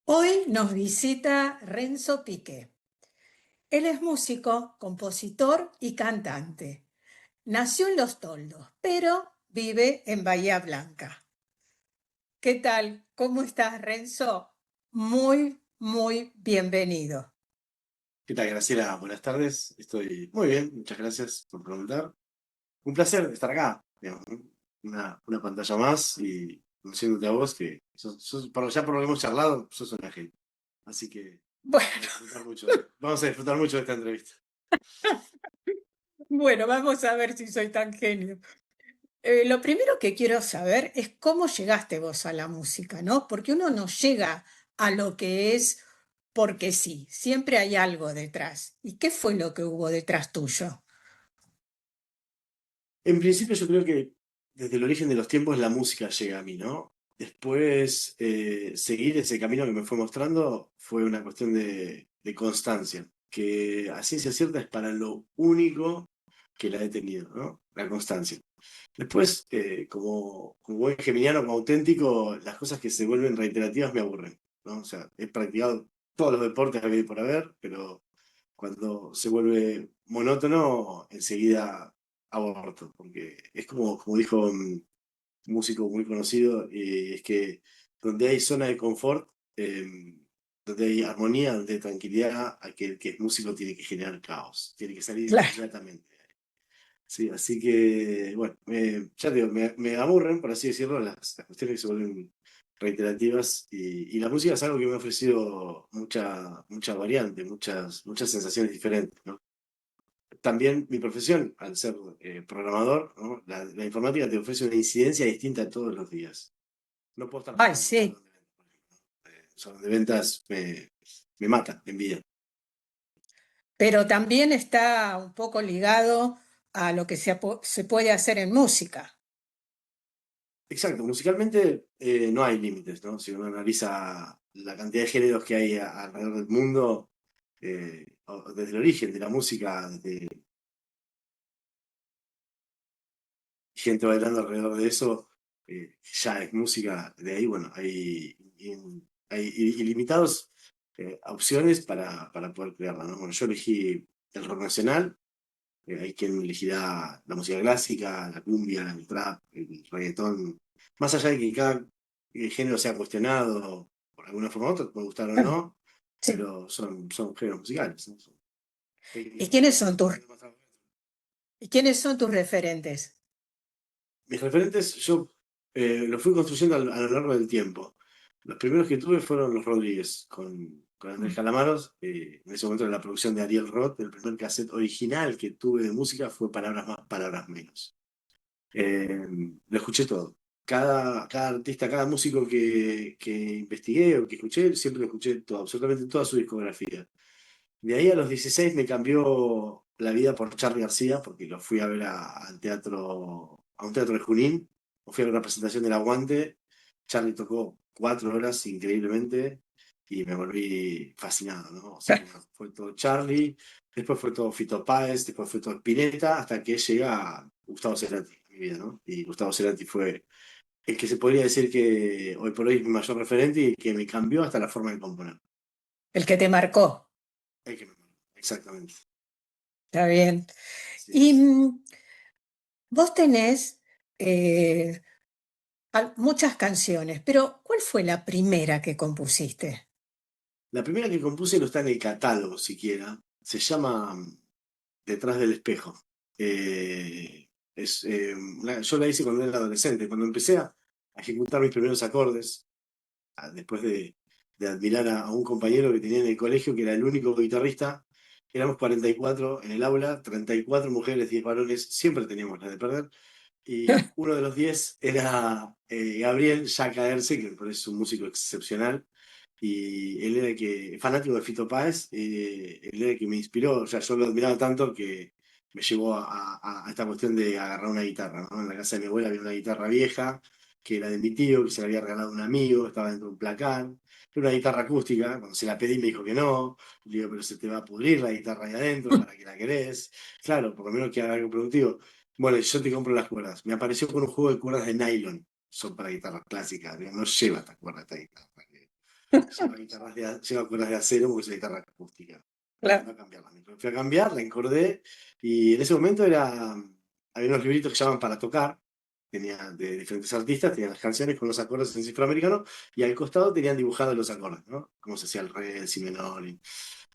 Hoy nos visita Renzo Piqué. Él es músico, compositor y cantante. Nació en Los Toldos, pero vive en Bahía Blanca. ¿Qué tal? ¿Cómo estás, Renzo? Muy bienvenido. ¿Qué tal, Graciela? Buenas tardes. Estoy muy bien, muchas gracias por preguntar. Un placer estar acá, digamos, ¿no? Una pantalla más y conociéndote a vos, que ya por lo que hemos charlado, sos un ángel. Así que Bueno, vamos a disfrutar mucho de esta entrevista. bueno, vamos a ver si soy tan genio. Lo primero que quiero saber es cómo llegaste vos a la música, ¿no? Porque uno no llega a lo que es porque sí, siempre hay algo detrás. ¿Y qué fue lo que hubo detrás tuyo? En principio yo creo que desde el origen de los tiempos la música llega a mí, ¿no? Después, seguir ese camino que me fue mostrando fue una cuestión de constancia, que a ciencia cierta es para lo único que la he tenido, ¿no? La constancia. Después, como buen geminiano, como auténtico, las cosas que se vuelven reiterativas me aburren, ¿no? O sea, he practicado todos los deportes que hay por haber, pero cuando se vuelve monótono, enseguida aborto, porque es como dijo un músico muy conocido, es que donde hay zona de confort, donde hay armonía, donde hay tranquilidad, aquel que es músico tiene que generar caos, tiene que salir Claro. inmediatamente. Sí, así que, bueno, ya te digo, me aburren, por así decirlo, las cuestiones que se vuelven reiterativas y la música es algo que me ha ofrecido mucha variante, muchas sensaciones diferentes, ¿no? También mi profesión, al ser programador, ¿no? La informática te ofrece una incidencia distinta todos los días. No puedo estar Ay, trabajando en un sí. salón de ventas, por ejemplo. Un salón de ventas me mata, me envidia. Pero también está un poco ligado a lo que se puede hacer en música. Exacto, musicalmente no hay límites, ¿no? Si uno analiza la cantidad de géneros que hay alrededor del mundo, desde el origen de la música, desde gente bailando alrededor de eso, ya es música, de ahí, bueno, hay ilimitados opciones para poder crearla, ¿no? Bueno, yo elegí el rock nacional, hay quien elegirá la música clásica, la cumbia, el trap, el reggaetón. Más allá de que cada género sea cuestionado por alguna forma u otra, puede gustar o Ah, no, sí. pero son géneros musicales, ¿no? Son ¿Y técnicamente quiénes hablando, son son tus, géneros más avanzados. y quiénes son tus referentes? Mis referentes yo los fui construyendo a lo largo del tiempo. Los primeros que tuve fueron los Rodríguez, con Andrés Mm. Calamaros. En ese momento era la producción de Ariel Roth. El primer cassette original que tuve de música fue Palabras más, Palabras menos. Lo escuché todo. Cada artista, cada músico que investigué o que escuché, siempre lo escuché todo, absolutamente toda su discografía. De ahí a los 16 me cambió la vida por Charly García, porque lo fui a ver al teatro, a un teatro de Junín. Fui a ver una presentación del Aguante. Charly tocó 4 horas increíblemente y me volví fascinado, ¿no? Así que bueno, fue todo Charly, después fue todo Fito Páez, después fue todo Spinetta, hasta que llega Gustavo Cerati en mi vida, ¿no? Y Gustavo Cerati fue el que se podría decir que hoy por hoy es mi mayor referente y que me cambió hasta la forma de componer. El que te marcó. El que me... Exactamente. Está bien. Así Y es. vos tenés eh, muchas canciones, pero ¿cuál fue la primera que compusiste? La primera que compuse no está en el catálogo siquiera. Se llama Detrás del espejo. Yo la hice cuando era adolescente, cuando empecé a ejecutar mis primeros acordes, después de admirar a un compañero que tenía en el colegio, que era el único guitarrista. Éramos 44 en el aula, 34 mujeres, 10 varones, siempre teníamos la de perder. Y uno de los 10 era Gabriel ya Caerce, que me parece un músico excepcional. Y él era el que, fanático de Fito Páez, él era el que me inspiró. O sea, yo lo admiraba tanto que me llevó a esta cuestión de agarrar una guitarra, ¿no? En la casa de mi abuela había una guitarra vieja, que era de mi tío, que se la había regalado un amigo, estaba dentro de un placar. Era una guitarra acústica, cuando se la pedí me dijo que no. Le digo, pero se te va a pudrir la guitarra ahí adentro, ¿para qué la querés? Claro, por lo menos que haga algo productivo. Bueno, yo te compro las cuerdas. Me apareció con un juego de cuerdas de nylon. Son para guitarras clásicas. Digo, no lleva estas cuerdas esta guitarra. lleva cuerdas de acero porque es una guitarra acústica. Claro. A cambiarla. Me fui a cambiar, la encordé y en ese momento había unos libritos que llaman para tocar, tenía de diferentes artistas, tenían las canciones con los acordes en cifra americano y al costado tenían dibujados los acordes, ¿no? Cómo se hacía el re, el si menor.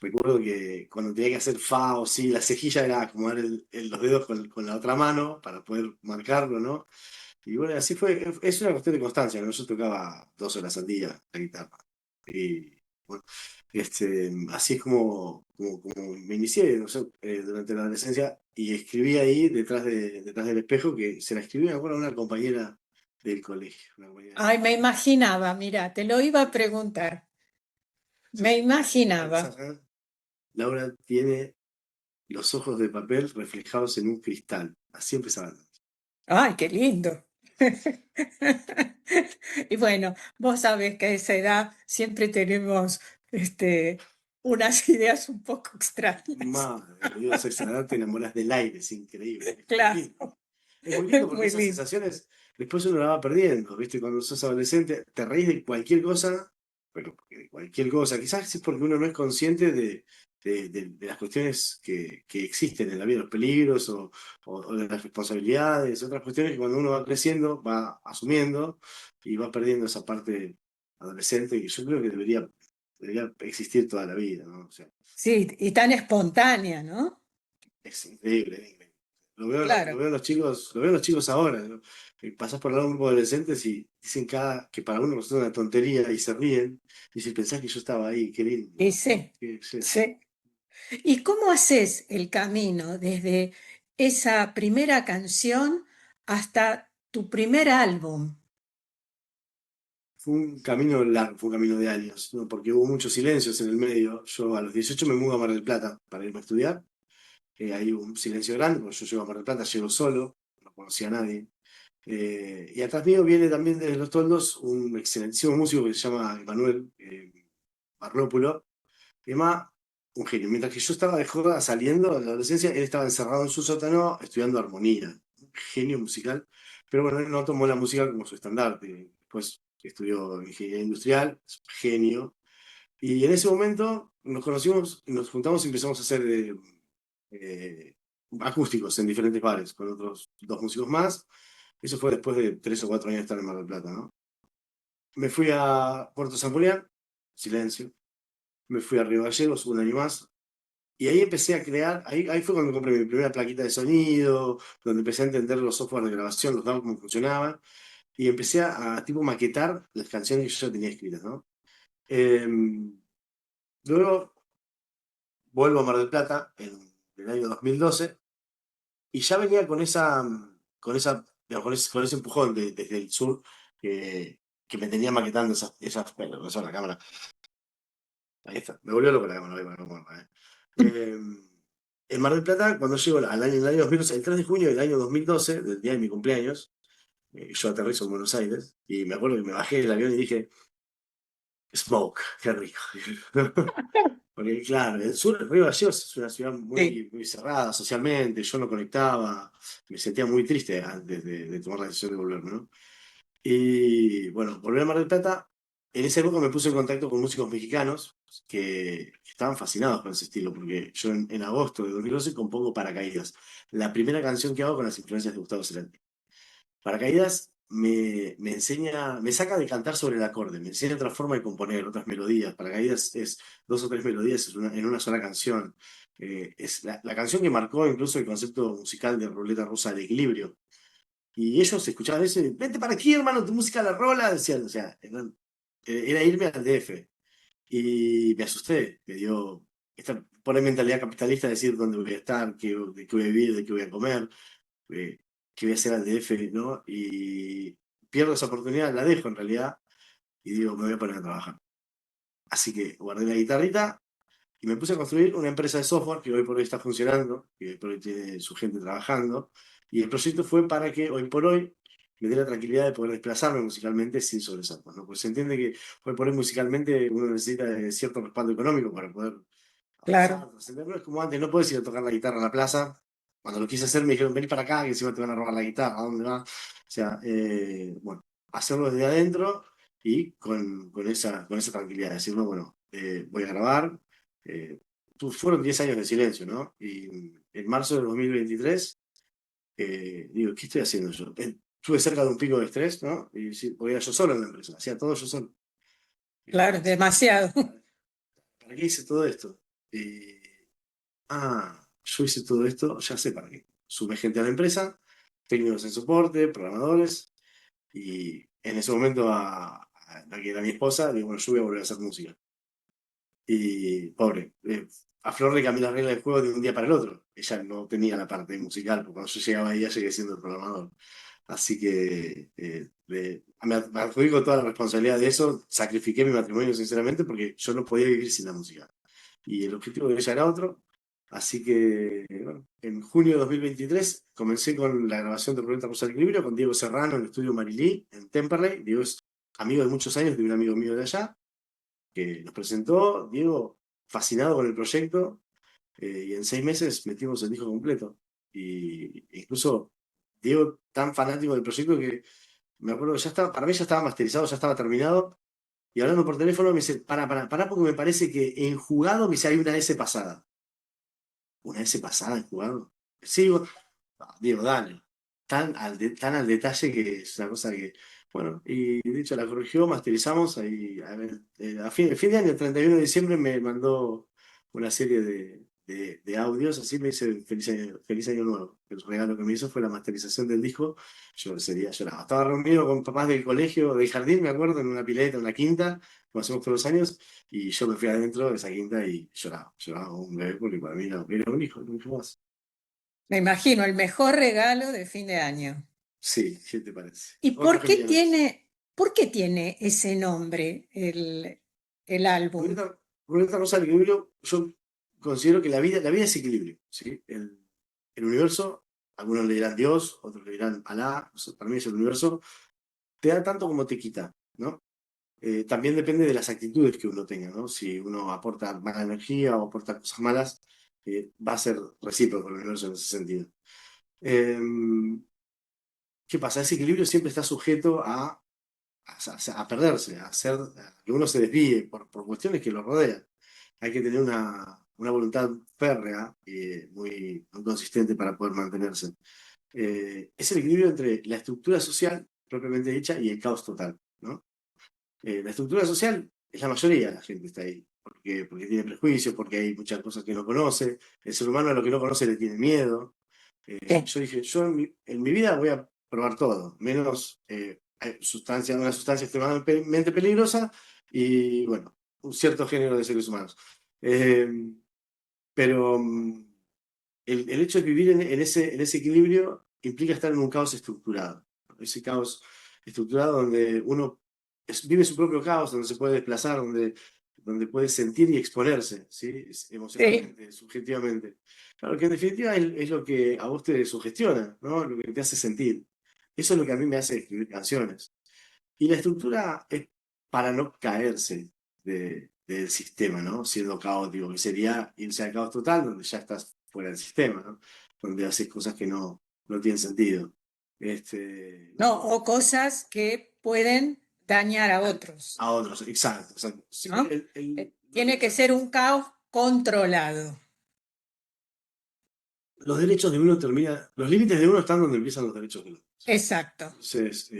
Recuerdo que cuando tenía que hacer fa o si, la cejilla era acomodar los dedos con la otra mano para poder marcarlo, ¿no? Y bueno, así fue, es una cuestión de constancia, ¿no? Yo tocaba 2 horas al día la guitarra. Y bueno, así es como me inicié, no sé, durante la adolescencia y escribí ahí detrás del espejo que se la escribí, me acuerdo, a una compañera del colegio, una compañera Ay, me imaginaba, mira, te lo iba a preguntar. sí, Me sí. imaginaba. Laura tiene los ojos de papel reflejados en un cristal. Así empezaba. Ay, qué lindo. Y bueno, vos sabés que a esa edad siempre tenemos unas ideas un poco extrañas. Madre de Dios, a esa edad te enamoras del aire, es increíble, es muy Claro, lindo. Es muy lindo es porque muy esas lindo. sensaciones después uno la va perdiendo, ¿viste? Cuando sos adolescente te reís de cualquier cosa, pero de cualquier cosa. Quizás es porque uno no es consciente de las cuestiones que existen en la vida, los peligros o de las responsabilidades, otras cuestiones que cuando uno va creciendo va asumiendo y va perdiendo esa parte adolescente que yo creo que debería existir toda la vida, ¿no? O sea, Sí, y tan espontánea, ¿no? es increíble, es increíble. Lo Claro. veo en los chicos, lo veo en los chicos ahora, ¿no? Pasás por al lado de un grupo de adolescentes y dicen que para uno es una tontería y se ríen. Y si pensás que yo estaba ahí, qué lindo. Y sí, Sí, sí. ¿Y cómo haces el camino desde esa primera canción hasta tu primer álbum? fue un camino largo, fue un camino de años, ¿no? Porque hubo muchos silencios en el medio. Yo a los 18 me mudo a Mar del Plata para irme a estudiar. Hay un silencio grande, porque yo llego a Mar del Plata, llego solo, no conocía a nadie. Y atrás mío viene también de Los Toldos un excelentísimo músico que se llama Emanuel Barlópulo, y además un genio. Mientras que yo estaba de joda saliendo de la adolescencia, él estaba encerrado en su sótano estudiando armonía. Un genio musical. Pero bueno, él no tomó la música como su estandarte. Después estudió ingeniería industrial, es un genio. Y en ese momento nos conocimos, nos juntamos y empezamos a hacer eh, acústicos en diferentes bares con otros 2 músicos más. Eso fue después de 3 o 4 años de estar en Mar del Plata, ¿no? Me fui a Puerto San Julián, silencio. Me fui a Río Gallegos 1 año más. Y ahí empecé a crear, ahí fue cuando compré mi primera plaquita de sonido, donde empecé a entender los software de grabación, los DAW, cómo funcionaban, y empecé tipo maquetar las canciones que yo ya tenía escritas, ¿no? Luego vuelvo a Mar del Plata en el año 2012 y ya venía digamos, con ese empujón desde el sur que me tenía maquetando bueno, eso es la cámara. Ahí está, me volvió loco la cámara. Ahí va, no, en Mar del Plata, cuando llego el año 2012, el 3 de junio del año 2012, del día de mi cumpleaños, yo aterrizo en Buenos Aires y me acuerdo que me bajé del avión y dije, Smoke, qué rico. Porque claro, el sur, Río Gallegos es una ciudad Sí, muy cerrada socialmente, yo no conectaba, me sentía muy triste antes de tomar la decisión de volverme, ¿no? Y bueno, volví a Mar del Plata. En esa época me puse en contacto con músicos mexicanos que estaban fascinados con ese estilo, porque yo en agosto de 2012 compongo Paracaídas, la primera canción que hago con las influencias de Gustavo Cerati. Paracaídas me enseña, me saca de cantar sobre el acorde, me enseña otra forma de componer, otras melodías. Paracaídas es 2 o 3 melodías en una sola canción. Es la canción que marcó incluso el concepto musical de Ruleta Rusa de equilibrio. Y ellos escuchaban eso y, vente para aquí, hermano, tu música la rola, decían, o sea, era irme al DF. Y me asusté, me dio por ahí mentalidad capitalista de decir dónde voy a estar, de qué voy a vivir, de qué voy a comer, eh, qué voy a hacer al DF, ¿no? Y pierdo esa oportunidad, la dejo en realidad, y digo, me voy a poner a trabajar. Así que guardé la guitarrita y me puse a construir una empresa de software que hoy por hoy está funcionando, que hoy por hoy tiene su gente trabajando. Y el proyecto fue para que hoy por hoy me dé la tranquilidad de poder desplazarme musicalmente sin sobresaltos, ¿no? Pues se entiende que hoy por hoy musicalmente uno necesita de cierto respaldo económico para poder claro. avanzar, trascender. No es como antes, no puedes ir a tocar la guitarra a la plaza. Cuando lo quise hacer me dijeron, vení para acá, que encima te van a robar la guitarra, ¿a dónde va? O sea, bueno, hacerlo desde adentro y con esa tranquilidad, decir, no, bueno, voy a grabar. Fueron 10 años de silencio, ¿no? Y en marzo de 2023, digo, ¿qué estoy haciendo yo? Estuve cerca de un pico de estrés, ¿no? Y sí, porque era yo solo en la empresa, hacía todo yo solo. Y dije, Claro, demasiado. ¿para qué hice todo esto? Yo hice todo esto, ya sé para qué. Sumé gente a la empresa, técnicos en soporte, programadores, y en ese momento a la que era mi esposa, le digo, bueno, yo voy a volver a hacer música. Y pobre, a Flor le cambié las reglas del juego de un día para el otro. Ella no tenía la parte musical, porque cuando yo llegaba ahí, ya llegué siendo el programador. Así que me adjudico toda la responsabilidad de eso, sacrifiqué mi matrimonio sinceramente porque yo no podía vivir sin la música. Y el objetivo de ella era otro. Así que bueno, en junio de 2023 comencé con la grabación de Ruleta Rusa del Equilibrio con Diego Serrano en el estudio Marilí, en Temperley. Diego es amigo de muchos años de un amigo mío de allá, que nos presentó. Diego, fascinado con el proyecto, y en 6 meses metimos el disco completo. Y incluso Diego, tan fanático del proyecto que me acuerdo que ya estaba, para mí ya estaba masterizado, ya estaba terminado. Y hablando por teléfono me dice, para, porque me parece que en jugado me dice hay una S pasada. ¿Una S pasada en jugado? Sí, digo, no, Diego, dale. Tan al detalle que es una cosa que. Bueno, y de hecho la corrigió, masterizamos. Ahí, a ver, fin de año, el 31 de diciembre, me mandó una serie de audios, así me dice feliz año nuevo. El regalo que me hizo fue la masterización del disco. Yo ese día lloraba. Estaba reunido con papás del colegio, del jardín, me acuerdo, en una pileta, en una quinta, como hacemos todos los años, y yo me fui adentro de esa quinta y lloraba como un bebé, porque para mí era un hijo, no un hijo más. Me imagino, el mejor regalo de fin de año. Sí, ¿qué te parece? ¿Y Otro que me llama. por qué tiene ese nombre el álbum? Ruleta Rusa del Equilibrio, yo considero que la vida es equilibrio, ¿sí? El universo, algunos le dirán Dios, otros le dirán Alá, para mí es el universo, te da tanto como te quita, ¿no? También depende de las actitudes que uno tenga, ¿no? Si uno aporta mala energía o aporta cosas malas, va a ser recíproco el universo en ese sentido. Eh, ¿Qué pasa? Ese equilibrio siempre está sujeto a perderse, a que uno se desvíe por cuestiones que lo rodean. Hay que tener una voluntad férrea y muy consistente para poder mantenerse. Es el equilibrio entre la estructura social propiamente dicha y el caos total, ¿no? La estructura social es la mayoría de la gente está ahí, porque tiene prejuicios, porque hay muchas cosas que no conoce. El ser humano a lo que no conoce le tiene miedo. Sí. Yo dije, yo en mi vida voy a probar todo, menos una sustancia extremadamente peligrosa y, bueno, un cierto género de seres humanos. Eh, pero el hecho de vivir en ese equilibrio implica estar en un caos estructurado. Ese caos estructurado donde uno vive su propio caos, donde se puede desplazar, donde puede sentir y exponerse, ¿sí? Sí. Emocionalmente, subjetivamente. Claro, que en definitiva es lo que a vos te sugestiona, ¿no? Lo que te hace sentir. Eso es lo que a mí me hace escribir canciones. Y la estructura es para no caerse del sistema, ¿no? Siendo caótico, que sería irse al caos total, donde ya estás fuera del sistema, ¿no? Donde haces cosas que no tienen sentido. No, No, o cosas que pueden dañar a otros, a otros, exacto, exacto. Sí, ¿no? los Tiene que derechos, ser un caos controlado. los derechos de uno terminan, los límites de uno están donde empiezan los derechos de uno. Exacto. Entonces,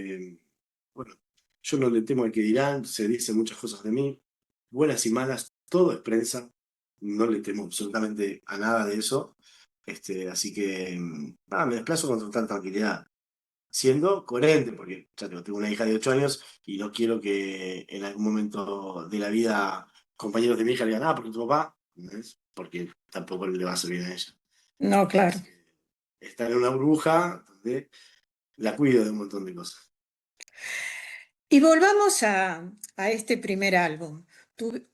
bueno, yo no le temo al que dirán, se dicen muchas cosas de mí, buenas y malas, todo es prensa, no le temo absolutamente a nada de eso, así que nada, me desplazo con total tranquilidad, siendo coherente, porque ya tengo una hija de 8 años y no quiero que en algún momento de la vida compañeros de mi hija le digan, porque tu papá, ¿entendés? Porque tampoco le va a servir a ella. No, claro. Así que estar en una burbuja donde la cuido de un montón de cosas. Y volvamos a este primer álbum.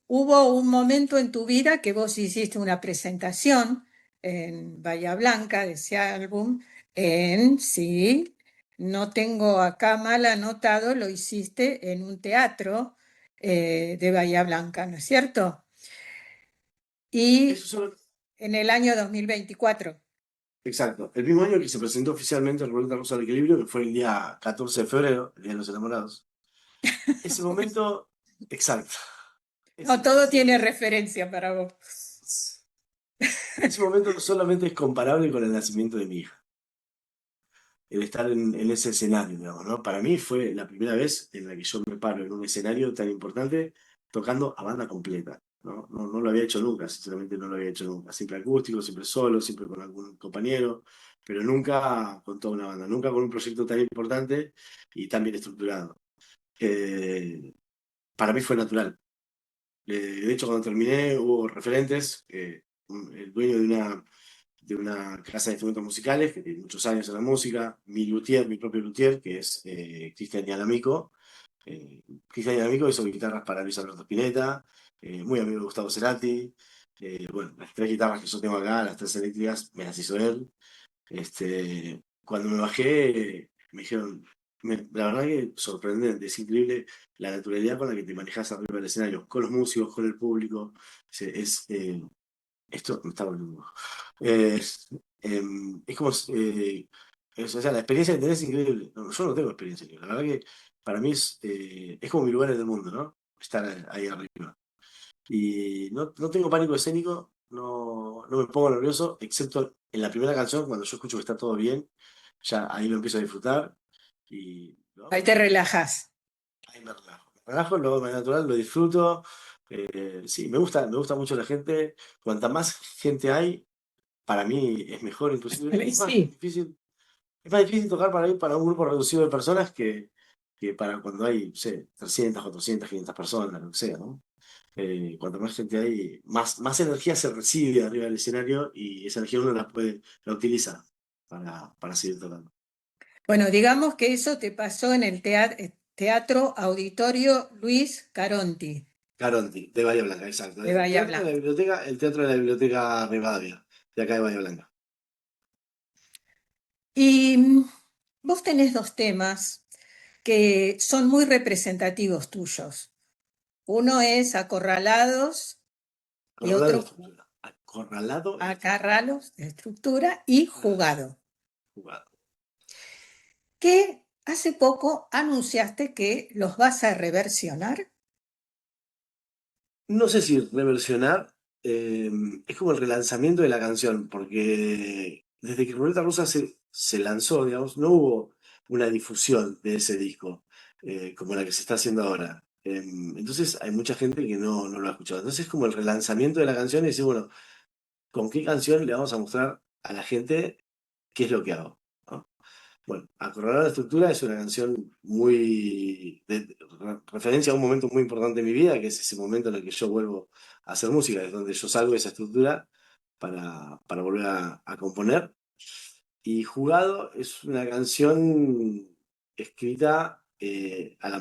Hubo un momento en tu vida que vos hiciste una presentación en Bahía Blanca de ese álbum, sí, no tengo acá mal anotado, lo hiciste en un teatro de Bahía Blanca, ¿no es cierto? Eso Y solo. en el año 2024. Exacto. El mismo año que se presentó oficialmente el Ruleta Rusa del Equilibrio, que fue el día 14 de febrero, el Día de los Enamorados. Ese momento, exacto. No, todo tiene referencia para vos. Ese momento solamente es comparable con el nacimiento de mi hija. El estar en ese escenario, digamos, ¿no? Para mí fue la primera vez en la que yo me paro en un escenario tan importante tocando a banda completa, ¿no? No lo había hecho nunca, sinceramente no lo había hecho nunca. Siempre acústico, siempre solo, siempre con algún compañero, pero nunca con toda una banda, nunca con un proyecto tan importante y tan bien estructurado. Eh, para mí fue natural. De hecho, cuando terminé hubo referentes, el dueño de una casa de instrumentos musicales, que tiene muchos años en la música, mi luthier, mi propio luthier, que es Cristian Yalamico. Cristian Yalamico hizo guitarras para Luis Alberto Spinetta, muy amigo de Gustavo Cerati. Bueno, las tres guitarras que yo tengo acá, las tres eléctricas, me las hizo él. Cuando me bajé, me dijeron, la verdad que sorprendente, es increíble la naturalidad con la que te manejas arriba del escenario, con los músicos, con el público. Esto me está volviendo loco. Eh, es como, o sea, la experiencia que tenés es increíble. No, yo no tengo experiencia, la verdad que para mí es como mi lugar en el mundo, ¿no? Estar ahí arriba. Y no tengo pánico escénico, no me pongo nervioso, excepto en la primera canción, cuando yo escucho que está todo bien, ya ahí lo empiezo a disfrutar y lo Ahí hago, te relajas. ahí me relajo. Me relajo, lo hago de manera natural, lo disfruto. Sí, me gusta mucho la gente. Cuanta más gente hay, para mí es mejor, inclusive. Sí. Es más difícil tocar para mí para un grupo reducido de personas que para cuando hay, no sé, 300, 400, 500 personas, lo que sea, ¿no? Cuanto más gente hay, más energía se recibe arriba del escenario y esa energía uno la utiliza para seguir tocando. Bueno, digamos que eso te pasó en el Teatro Auditorio Luis Caronti Caronti, de Bahía Blanca, exacto. de Bahía Blanca. El teatro de la biblioteca Rivadavia, de acá de Bahía Blanca. Y vos tenés dos temas que son muy representativos tuyos. Uno es Acorralados y Acorralado en otro estructura. Acorralado en estructura. Acarralos de estructura y Jugado, Jugado. que hace poco anunciaste que los vas a reversionar. No sé si reversionar, eh, es como el relanzamiento de la canción, porque desde que Ruleta Rusa se lanzó, digamos, no hubo una difusión de ese disco como la que se está haciendo ahora. Entonces hay mucha gente que no lo ha escuchado. Entonces es como el relanzamiento de la canción y decir, bueno, ¿con qué canción le vamos a mostrar a la gente qué es lo que hago? ¿No? Bueno, Acorralar la estructura es una canción muy de referencia a un momento muy importante de mi vida, que es ese momento en el que yo vuelvo a hacer música, es donde yo salgo de esa estructura para volver a componer. Y Jugado es una canción escrita al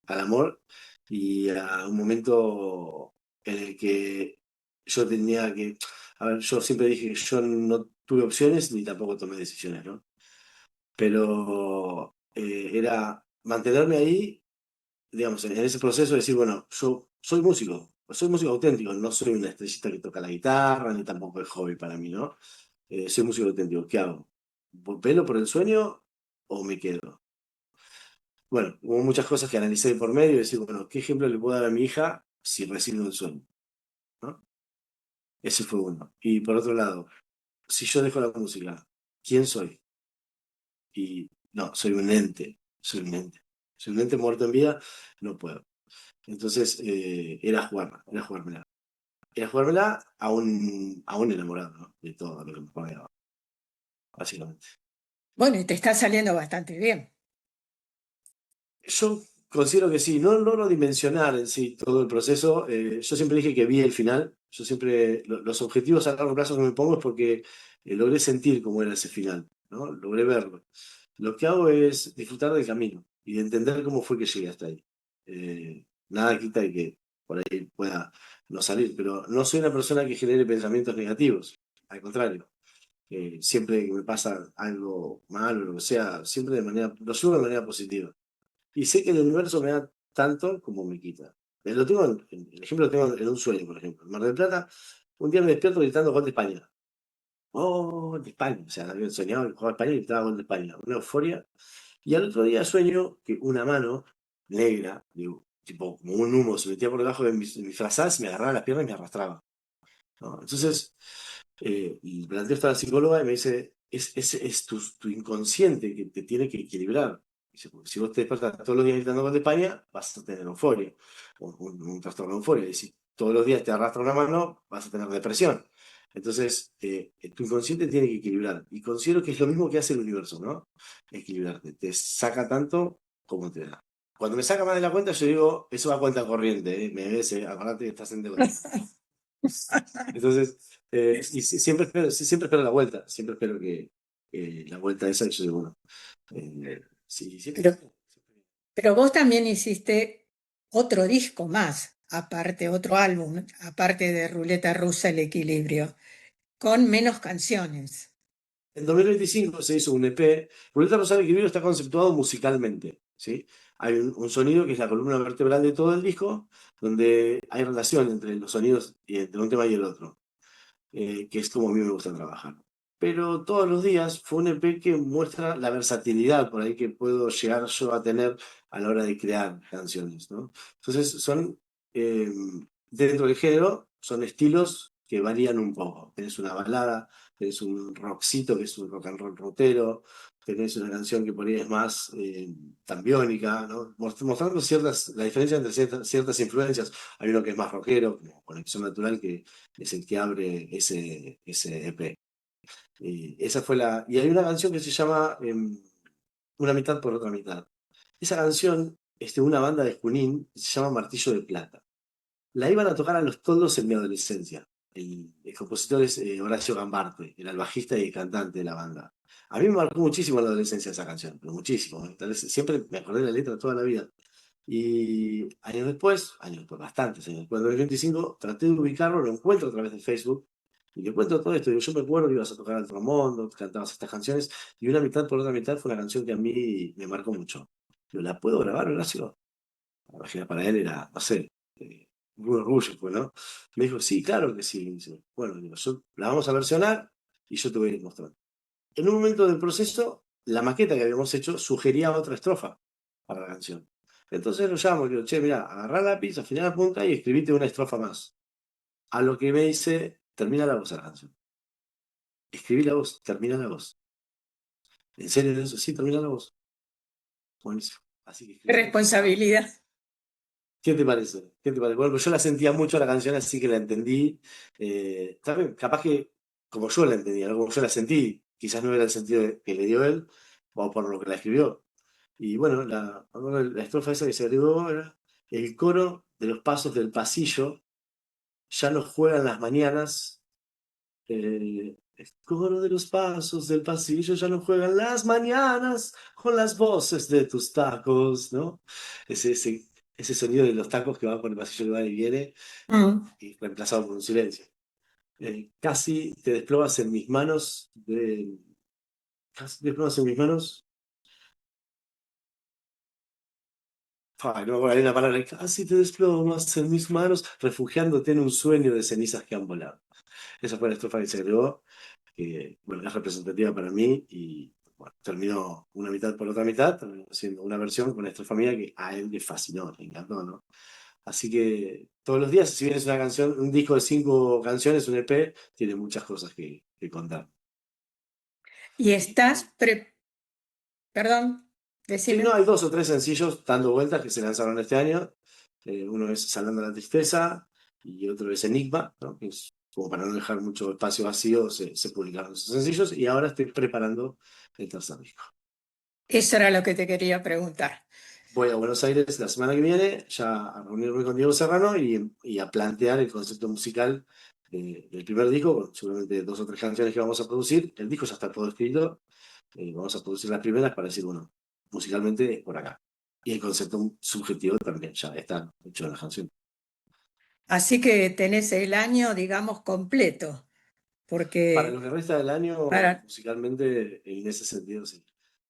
amor y a un momento en el que yo tenía que, a ver, yo siempre dije que yo no tuve opciones ni tampoco tomé decisiones, ¿no? Pero era mantenerme ahí, digamos, en ese proceso de decir, bueno, yo soy músico auténtico, no soy una estrellita que toca la guitarra, ni tampoco es hobby para mí, ¿no? Soy músico auténtico, ¿qué hago? ¿Velo por el sueño o me quedo? Bueno, hubo muchas cosas que analicé por medio y decir, bueno, ¿qué ejemplo le puedo dar a mi hija si recibe un sueño? ¿No? Ese fue uno. Y por otro lado, si yo dejo la música, ¿quién soy? Y no, soy un ente, soy un ente. Soy un ente muerto en vida, no puedo. Entonces, era jugármela a un enamorado, ¿no? De todo lo que me rodeaba, básicamente. Bueno, y te está saliendo bastante bien. Yo considero que sí, no logro dimensionar en sí todo el proceso. Yo siempre dije que vi el final. Yo siempre, los objetivos a largo plazo que me pongo es porque logré sentir cómo era ese final, ¿no? Logré verlo. Lo que hago es disfrutar del camino y de entender cómo fue que llegué hasta ahí. Nada quita de que por ahí pueda no salir, pero no soy una persona que genere pensamientos negativos. Al contrario, siempre que me pasa algo malo o lo que sea, siempre lo llevo de manera positiva. Y sé que el universo me da tanto como me quita. El ejemplo lo tengo en un sueño, por ejemplo. En Mar del Plata, un día me despierto gritando gol de España. Oh, gol de España. O sea, había soñado que jugaba España y gritaba gol de España. Una euforia. Y al otro día sueño que una mano negra, digo, tipo como un humo, se metía por debajo de mis frazadas y me agarraba las piernas y me arrastraba, ¿no? Entonces, y planteo esta psicóloga y me dice, es tu inconsciente que te tiene que equilibrar. Dice, porque si vos te despertas todos los días gritando con de España, vas a tener euforia, un trastorno de euforia. Y si todos los días te arrastra una mano, vas a tener depresión. Entonces, tu inconsciente tiene que equilibrar. Y considero que es lo mismo que hace el universo, ¿no? Equilibrarte. Te saca tanto como te da. Cuando me saca más de la cuenta, yo digo, eso va a cuenta corriente, ¿eh? Me ves, acordate que estás endeudado. Entonces, siempre espero la vuelta, siempre espero que la vuelta esa, y yo digo, bueno, sí, siempre. Pero, pero vos también hiciste otro disco más, aparte, otro álbum, aparte de Ruleta Rusa, El Equilibrio, con menos canciones. En 2025 se hizo un EP. Ruleta Rosada Equilibrio está conceptuado musicalmente, ¿sí? Hay un sonido que es la columna vertebral de todo el disco, donde hay relación entre los sonidos y entre un tema y el otro, que es como a mí me gusta trabajar. Pero todos los días fue un EP que muestra la versatilidad por ahí que puedo llegar yo a tener a la hora de crear canciones, ¿no? Entonces eh, dentro del género, son estilos que varían un poco. Tenés una balada, tenés un rockcito que es un rock and roll rotero, tenés una canción que por ahí es más tambiónica, ¿no? Mostrando la diferencia entre ciertas influencias. Hay uno que es más rockero, como Conexión Natural, que es el que abre ese EP. Y hay una canción que se llama Una mitad por otra mitad. Esa canción es de una banda de Junín que se llama Martillo de Plata. La iban a tocar a los toldos en mi adolescencia. El compositor es Horacio Gambarte, era el bajista y el cantante de la banda. A mí me marcó muchísimo en la adolescencia esa canción, pero muchísimo. Tal vez siempre me acordé de la letra toda la vida. Y años después, bastantes años después, en 2025, traté de ubicarlo, lo encuentro a través de Facebook, y le cuento todo esto. Digo, yo me acuerdo que ibas a tocar al trombón, cantabas estas canciones, y una mitad por otra mitad fue una canción que a mí me marcó mucho. Digo, ¿la puedo grabar, Horacio? La página para él era, no sé, un orgullo, pues, ¿no? Me dijo, sí, claro que sí. Dice, bueno, digo, la vamos a versionar y yo te voy a ir mostrando. En un momento del proceso, la maqueta que habíamos hecho sugería otra estrofa para la canción. Entonces lo llamo y le digo, che, mirá, agarrá lápiz, afiná la punta y escribite una estrofa más. A lo que me dice, termina la voz a la canción. Escribí la voz, termina la voz. ¿En serio eso? Sí, termina la voz. Buenísimo. Así que Qué escribí la estrofa. responsabilidad. ¿Qué te parece? ¿Qué te parece? Bueno, pues yo la sentía mucho la canción, así que la entendí. También, capaz que como yo la entendí, algo como yo la sentí, quizás no era el sentido que le dio él, o por lo que la escribió. Y bueno, la estrofa esa que se agregó era: el coro de los pasos del pasillo ya no juegan las mañanas. El coro de los pasos del pasillo ya no juegan las mañanas con las voces de tus tacos, ¿no? Ese, ese, ese sonido de los tacos que van por el pasillo que va y viene, Mm. y reemplazado por un silencio. Casi te desplomas en mis manos, casi te desplomas en mis manos. Ay, no me acuerdo, hay una palabra, casi te desplomas en mis manos, refugiándote en un sueño de cenizas que han volado. Esa fue la estrofa que se agregó, que bueno, es representativa para mí y bueno, terminó una mitad por otra mitad, terminó siendo una versión con esta familia que a él le fascinó, le encantó, ¿no? Así que todos los días, si bien es una canción, un disco de 5 canciones, un EP, tiene muchas cosas que contar. Y Y, perdón, sí, no, decime. hay 2 o 3 sencillos dando vueltas que se lanzaron este año. Uno es Salando la Tristeza y otro es Enigma, ¿no? Que es como para no dejar mucho espacio vacío, se publicaron esos sencillos y ahora estoy preparando el tercer disco. Eso era lo que te quería preguntar. Voy a Buenos Aires la semana que viene, ya a reunirme con Diego Serrano y a plantear el concepto musical del primer disco, con seguramente 2 o 3 canciones que vamos a producir. El disco ya está todo escrito, vamos a producir las primeras para decir, bueno, musicalmente es por acá. Y el concepto subjetivo también ya está hecho en la canción. Así que tenés el año, digamos, completo, Para lo porque que resta del año, para, musicalmente, en ese sentido, sí.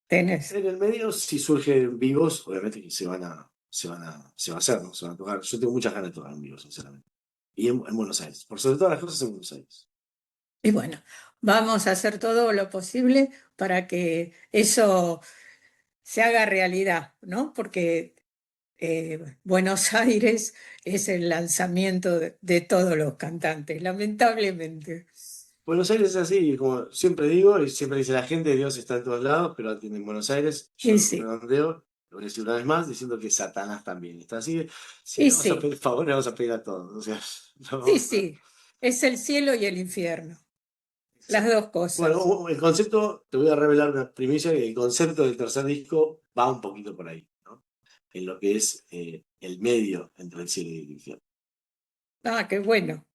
tenés. En el medio, si surgen vivos, obviamente que se va a hacer, ¿no? Se van a tocar. Yo tengo muchas ganas de tocar en vivo, sinceramente. Y en Buenos Aires. Por sobre todas las cosas en Buenos Aires. Y bueno, vamos a hacer todo lo posible para que eso se haga realidad, ¿no? Porque Buenos Aires es el lanzamiento de todos los cantantes, lamentablemente. Buenos Aires es así, como siempre digo, y siempre dice la gente, Dios está en todos lados, pero en Buenos Aires, yo Y lo sí, redondeo, lo voy a decir una vez más, diciendo que Satanás también está así. Si y le vamos a sí, pedir favor, le vamos a pedir a todos. O sea, no sí, vamos a. sí, es el cielo y el infierno, las Exacto. dos Bueno, cosas. el concepto, te voy a revelar una primicia, que el concepto del tercer disco va un poquito por ahí, ¿no? En lo que es el medio entre el cielo y el infierno. Ah, qué bueno.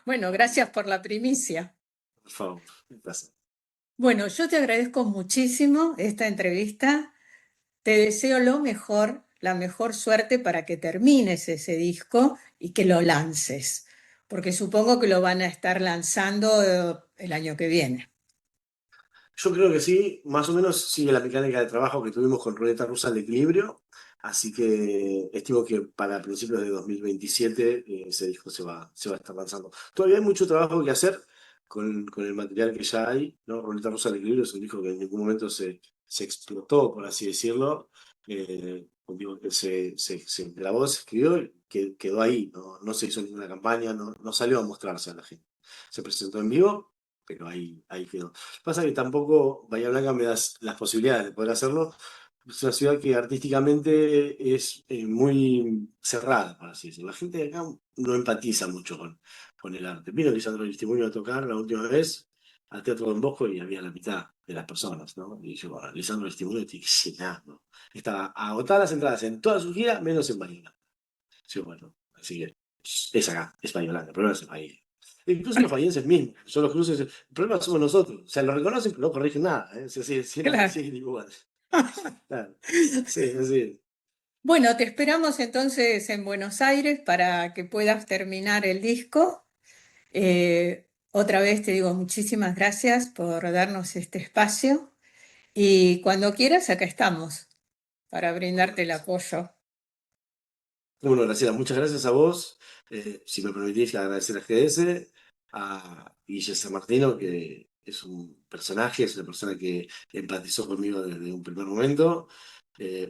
Bueno, gracias por la primicia. Por favor, un placer. Bueno, yo te agradezco muchísimo esta entrevista. Te deseo lo mejor, la mejor suerte para que termines ese disco y que lo lances, porque supongo que lo van a estar lanzando el año que viene. Yo creo que sí, más o menos sigue la mecánica de trabajo que tuvimos con Ruleta Rusa al Equilibrio, así que estimo que para principios de 2027 ese disco se va a estar lanzando. Todavía hay mucho trabajo que hacer con el material que ya hay, ¿no? Ruleta Rusa al Equilibrio es un disco que en ningún momento se explotó, por así decirlo. Un disco que se grabó, se escribió, y que quedó ahí, no se hizo ninguna campaña, no salió a mostrarse a la gente. Se presentó en vivo, pero ahí quedó. Pasa que tampoco Bahía Blanca me da las posibilidades de poder hacerlo. Es una ciudad que artísticamente es muy cerrada, por así decirlo. La gente de acá no empatiza mucho con el arte. Vino Lisandro Aristimuño a tocar la última vez al Teatro Don Bosco y había la mitad de las personas, ¿no? Y yo, bueno, Lisandro Aristimuño tiene que llenar, ¿no? Estaba agotadas las entradas en toda su gira, menos en Bahía Blanca. Sí, bueno, así que es acá, es Bahía Blanca, el problema es el país. Incluso los bahienses mismos, son los cruces, el problema somos nosotros. O sea, lo reconocen, pero no corrigen nada. ¿Eh? Sí, sí, sí, Claro. sí, igual. Claro. Sí, así. Bueno, te esperamos entonces en Buenos Aires para que puedas terminar el disco. Otra vez te digo muchísimas gracias por darnos este espacio y cuando quieras, acá estamos para Bueno, brindarte el apoyo. bueno, Graciela, muchas gracias a vos. Si me permitís agradecer a GDS, a Guille San Martino, que es un personaje, es una persona que empatizó conmigo desde un primer momento.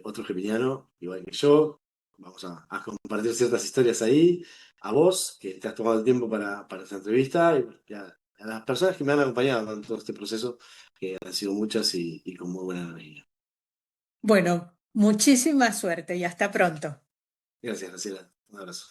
Otro geminiano, igual que yo. Vamos a compartir ciertas historias ahí. A vos, que te has tomado el tiempo para esta entrevista, y a las personas que me han acompañado en todo este proceso, que han sido muchas y con muy buena energía. Bueno, muchísima suerte y hasta pronto. Gracias, Graciela. Un abrazo.